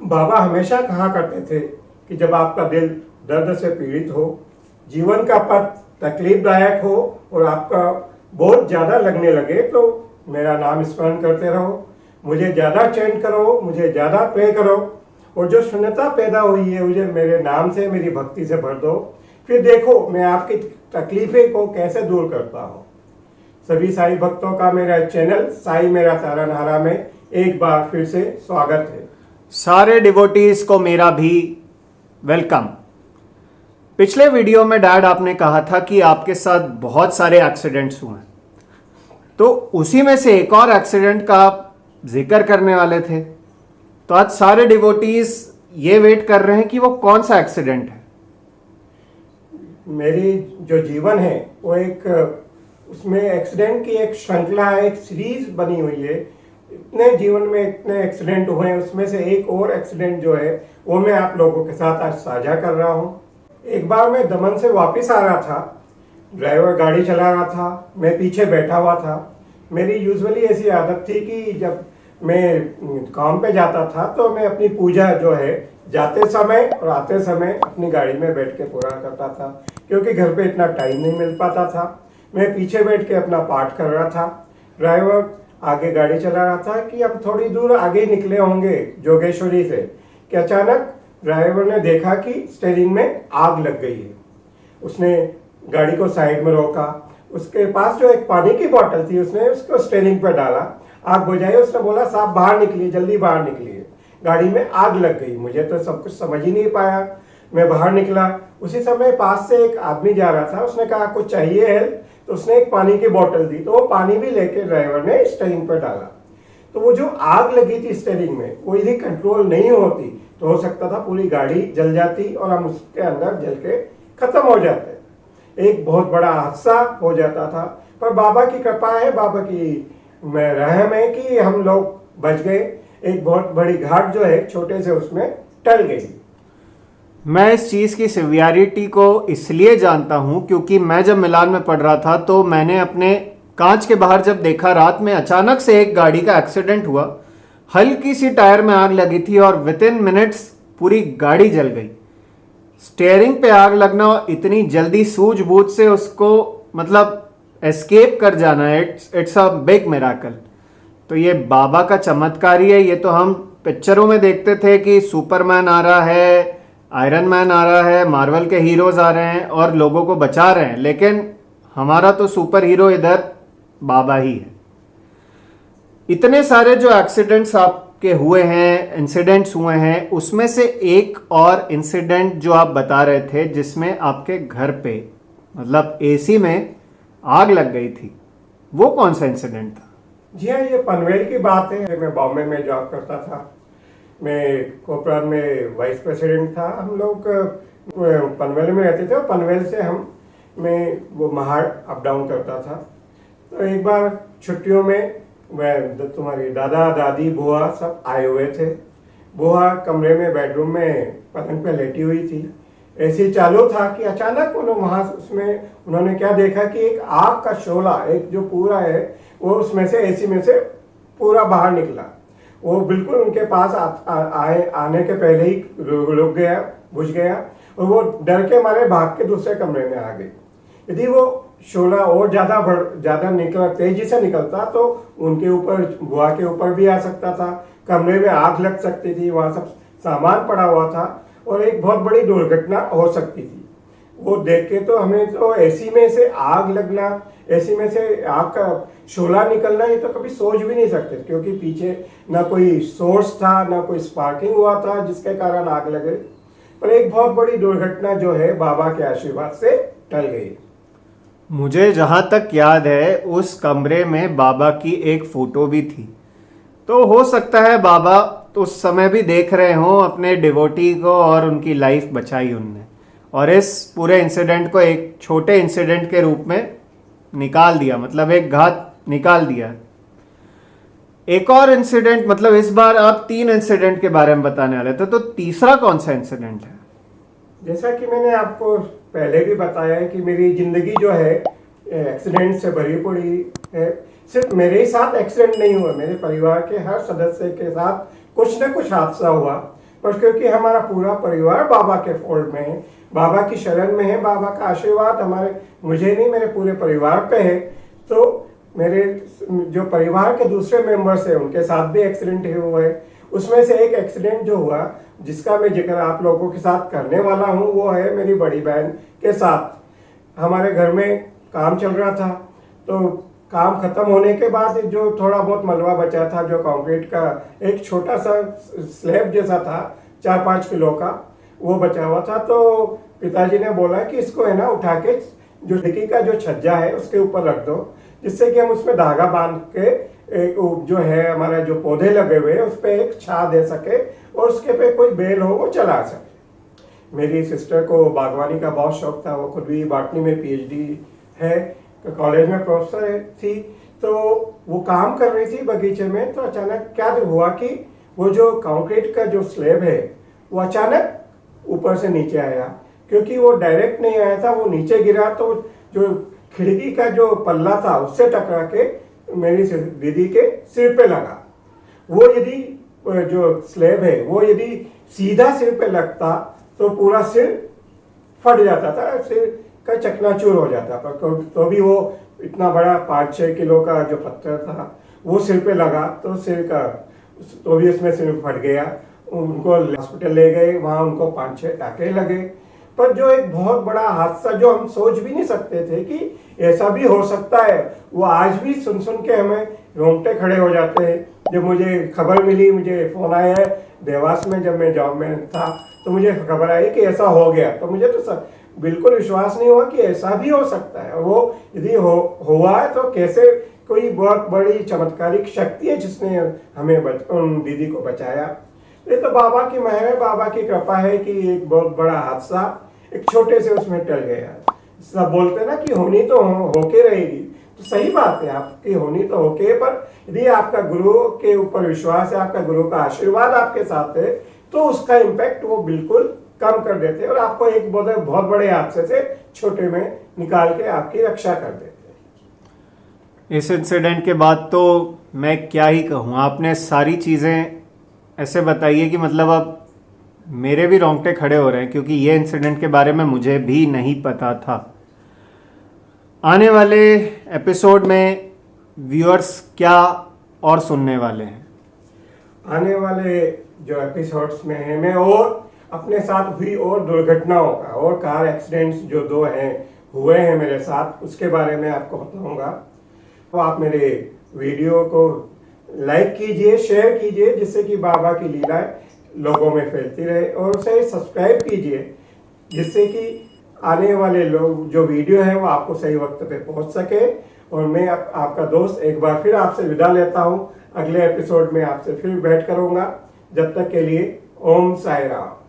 बाबा हमेशा कहा करते थे कि जब आपका दिल दर्द से पीड़ित हो, जीवन का पथ तकलीफदायक हो और आपका बहुत ज़्यादा लगने लगे तो मेरा नाम स्मरण करते रहो, मुझे ज़्यादा चैंट करो, मुझे ज़्यादा प्रे करो और जो शून्यता पैदा हुई है मुझे मेरे नाम से, मेरी भक्ति से भर दो। फिर देखो मैं आपकी तकलीफ़ें को कैसे दूर करता हूँ। सभी साई भक्तों का मेरा चैनल साई मेरा तारनहारा में एक बार फिर से स्वागत है। सारे डिवोटीज को मेरा भी वेलकम। पिछले वीडियो में डैड आपने कहा था कि आपके साथ बहुत सारे एक्सीडेंट्स हुए, तो उसी में से एक और एक्सीडेंट का आप जिक्र करने वाले थे। तो आज सारे डिवोटीज ये वेट कर रहे हैं कि वो कौन सा एक्सीडेंट है। मेरी जो जीवन है वो एक उसमें एक्सीडेंट की एक श्रृंखला है, एक सीरीज बनी हुई है। इतने जीवन में इतने एक्सीडेंट हुए हैं, उसमें से एक और एक्सीडेंट जो है वो मैं आप लोगों के साथ आज साझा कर रहा हूँ। एक बार मैं दमन से वापस आ रहा था, ड्राइवर गाड़ी चला रहा था, मैं पीछे बैठा हुआ था। मेरी यूजुअली ऐसी आदत थी कि जब मैं काम पे जाता था तो मैं अपनी पूजा जो है जाते समय और आते समय अपनी गाड़ी में बैठ के पूरा करता था, क्योंकि घर पे इतना टाइम नहीं मिल पाता था। मैं पीछे बैठ के अपना पाठ कर रहा था, ड्राइवर आगे गाड़ी चला रहा था कि अब थोड़ी दूर आगे निकले होंगे जोगेश्वरी से कि अचानक ड्राइवर ने देखा कि स्टीयरिंग में आग लग गई है। उसने गाड़ी को साइड में रोका, उसके पास जो एक पानी की बोतल थी उसने उसको स्टीयरिंग पर डाला, आग बुझाई। उसने बोला साहब बाहर निकलिए, जल्दी बाहर निकलिए, गाड़ी में आग लग गई। मुझे तो सब कुछ समझ ही नहीं पाया। मैं बाहर निकला, उसी समय पास से एक आदमी जा रहा था, उसने कहा कुछ चाहिए हेल्प, तो उसने एक पानी की बोतल दी, तो वो पानी भी लेके ड्राइवर ने स्टीयरिंग पर डाला। तो वो जो आग लगी थी स्टीयरिंग में वो यदि कंट्रोल नहीं होती तो हो सकता था पूरी गाड़ी जल जाती और हम उसके अंदर जल के खत्म हो जाते, एक बहुत बड़ा हादसा हो जाता था। पर बाबा की कृपा है, बाबा की रहम है कि हम लोग बच गए। एक बहुत बड़ी घाट जो है छोटे से उसमें टल गई। मैं इस चीज की सिवियरिटी को इसलिए जानता हूं क्योंकि मैं जब मिलान में पढ़ रहा था तो मैंने अपने कांच के बाहर जब देखा, रात में अचानक से एक गाड़ी का एक्सीडेंट हुआ, हल्की सी टायर में आग लगी थी और विद इन मिनट्स पूरी गाड़ी जल गई। स्टीयरिंग पे आग लगना और इतनी जल्दी सूझबूझ से उसको मतलब एस्केप कर जाना, इट्स अ बिग मिराकल। तो ये बाबा का चमत्कार ही है। ये तो हम पिक्चरों में देखते थे कि सुपरमैन आ रहा है, आयरन मैन आ रहा है, मार्वल के हीरोज आ रहे हैं और लोगों को बचा रहे हैं, लेकिन हमारा तो सुपर हीरो इधर बाबा ही है। इतने सारे जो एक्सीडेंट्स आपके हुए हैं, इंसिडेंट्स हुए हैं, उसमें से एक और इंसिडेंट जो आप बता रहे थे जिसमें आपके घर पे मतलब एसी में आग लग गई थी, वो कौन सा इंसिडेंट था? जी हाँ, ये पनवेल की बात है। मैं बॉम्बे में जॉब करता था, मैं कोपरान में वाइस प्रेसिडेंट था। हम लोग पनवेल में रहते थे और पनवेल से मैं वो महाड़ अप डाउन करता था। तो एक बार छुट्टियों में तुम्हारी दादा दादी बुआ सब आए हुए थे। बुआ कमरे में बेडरूम में पलंग पे लेटी हुई थी। ऐसे चालू था कि अचानक उन्होंने क्या देखा कि एक आग का शोला, एक जो पूरा है वो उसमें से एसी में से पूरा बाहर निकला। वो बिल्कुल उनके पास आने के पहले ही रुक गया, बुझ गया और वो डर के मारे भाग के दूसरे कमरे में आ गई। यदि वो शोला और ज्यादा तेजी से निकलता तो उनके ऊपर, बुआ के ऊपर भी आ सकता था, कमरे में आग लग सकती थी, वहां सब सामान पड़ा हुआ था और एक बहुत बड़ी दुर्घटना हो सकती थी। वो देख के तो हमें तो एसी में से आग लगना, एसी में से आग का शोला निकलना, ये तो कभी सोच भी नहीं सकते, क्योंकि पीछे ना कोई सोर्स था, ना कोई स्पार्किंग हुआ था जिसके कारण आग लगे। पर एक बहुत बड़ी दुर्घटना जो है बाबा के आशीर्वाद से टल गई। मुझे जहां तक याद है उस कमरे में बाबा की एक फोटो भी थी, तो हो सकता है बाबा तो उस समय भी देख रहे हों अपने डिवोटी को और उनकी लाइफ बचाई उनने, और इस पूरे इंसिडेंट को एक छोटे इंसिडेंट के रूप में निकाल दिया, मतलब एक घात निकाल दिया। एक और इंसिडेंट, मतलब इस बार आप 3 इंसिडेंट के बारे में बताने वाले थे, तो तीसरा कौन सा इंसिडेंट है? जैसा कि मैंने आपको पहले भी बताया है कि मेरी जिंदगी जो है एक्सीडेंट से भरी पड़ी है। सिर्फ मेरे ही साथ एक्सीडेंट नहीं हुआ, मेरे परिवार के हर सदस्य के साथ कुछ न कुछ हादसा हुआ। पर क्योंकि हमारा पूरा परिवार बाबा के फोल्ड में है, बाबा की शरण में है, बाबा का आशीर्वाद मुझे नहीं मेरे पूरे परिवार पे है, तो मेरे जो परिवार के दूसरे मेंबर्स हैं उनके साथ भी एक्सीडेंट हुआ है। उसमें से एक एक्सीडेंट जो हुआ जिसका मैं जिक्र आप लोगों के साथ करने वाला हूँ वो है मेरी बड़ी बहन के साथ। हमारे घर में काम चल रहा था, तो काम खत्म होने के बाद जो थोड़ा बहुत मलबा बचा था, जो कंक्रीट का एक छोटा सा स्लैब जैसा था 4-5 किलो का, वो बचा हुआ था। तो पिताजी ने बोला कि इसको है ना उठा के जो खिड़की का जो छज्जा है उसके ऊपर रख दो, जिससे कि हम उसमें धागा बांध के जो है हमारा जो पौधे लगे हुए हैं उस पर एक छा दे सके और उसके पे कोई बेल हो वो चला सके। मेरी सिस्टर को बागवानी का बहुत शौक था, वो खुद भी बॉटनी में PhD है, कॉलेज में प्रोफेसर थी। तो वो काम कर रही थी बगीचे में, तो अचानक क्या हुआ कि वो जो कंक्रीट का जो स्लैब है वो अचानक ऊपर से नीचे आया। क्योंकि वो डायरेक्ट नहीं आया था, वो नीचे गिरा तो जो खिड़की का जो पल्ला था उससे टकरा के मेरी दीदी के सिर पे लगा। वो यदि जो स्लैब है वो यदि सीधा सिर पे लगता तो पूरा सिर फट जाता था, सिर का चकनाचूर हो जाता। पर तो भी वो इतना बड़ा 5-6 किलो का जो पत्थर था वो सिर पे लगा, तो सिर का तो भी उसमें सिर फट गया। उनको हॉस्पिटल ले गए, वहाँ उनको 5-6 टाके लगे। पर जो एक बहुत बड़ा हादसा जो हम सोच भी नहीं सकते थे कि ऐसा भी हो सकता है, वो आज भी सुन सुन के हमें रोंगटे खड़े हो जाते हैं। जब मुझे खबर मिली, मुझे फोन आया है देवास में, जब मैं जॉब में था तो मुझे खबर आई कि ऐसा हो गया, तो मुझे तो बिल्कुल विश्वास नहीं हुआ कि ऐसा भी हो सकता है। वो यदि हुआ है तो कैसे कोई बहुत बड़ी चमत्कारिक शक्ति है जिसने हमें उन दीदी को बचाया। ये तो बाबा की मेहर है, बाबा की कृपा है कि एक बहुत बड़ा हादसा एक छोटे से उसमें टल गया। सब बोलते हैं ना कि होनी तो होके रहेगी, तो सही बात है, आपकी होनी तो होके, पर यदि आपका गुरु के ऊपर विश्वास है, आपका गुरु का आशीर्वाद आपके साथ है, तो उसका इम्पैक्ट वो बिल्कुल कम कर देते हैं और आपको एक बहुत बड़े हादसे से छोटे में निकाल के आपकी रक्षा कर देते हैं। इस इंसिडेंट के बाद तो मैं क्या ही कहूँ, आपने सारी चीज़ें ऐसे बताइए कि मतलब अब मेरे भी रोंगटे खड़े हो रहे हैं, क्योंकि ये इंसिडेंट के बारे में मुझे भी नहीं पता था। आने वाले एपिसोड में व्यूअर्स क्या और सुनने वाले हैं? आने वाले जो एपिसोड्स में है मैं और अपने साथ हुई और दुर्घटनाओं का और कार एक्सीडेंट्स जो 2 हुए हैं मेरे साथ, उसके बारे में आपको बताऊंगा। तो आप मेरे वीडियो को लाइक कीजिए, शेयर कीजिए, जिससे कि बाबा की लीलाएं लोगों में फैलती रहे, और उसे सब्सक्राइब कीजिए जिससे कि आने वाले लोग जो वीडियो है वो आपको सही वक्त पे पहुंच सके। और मैं आपका दोस्त एक बार फिर आपसे विदा लेता हूं। अगले एपिसोड में आपसे फिर भेंट करूंगा। जब तक के लिए ओम साई राम।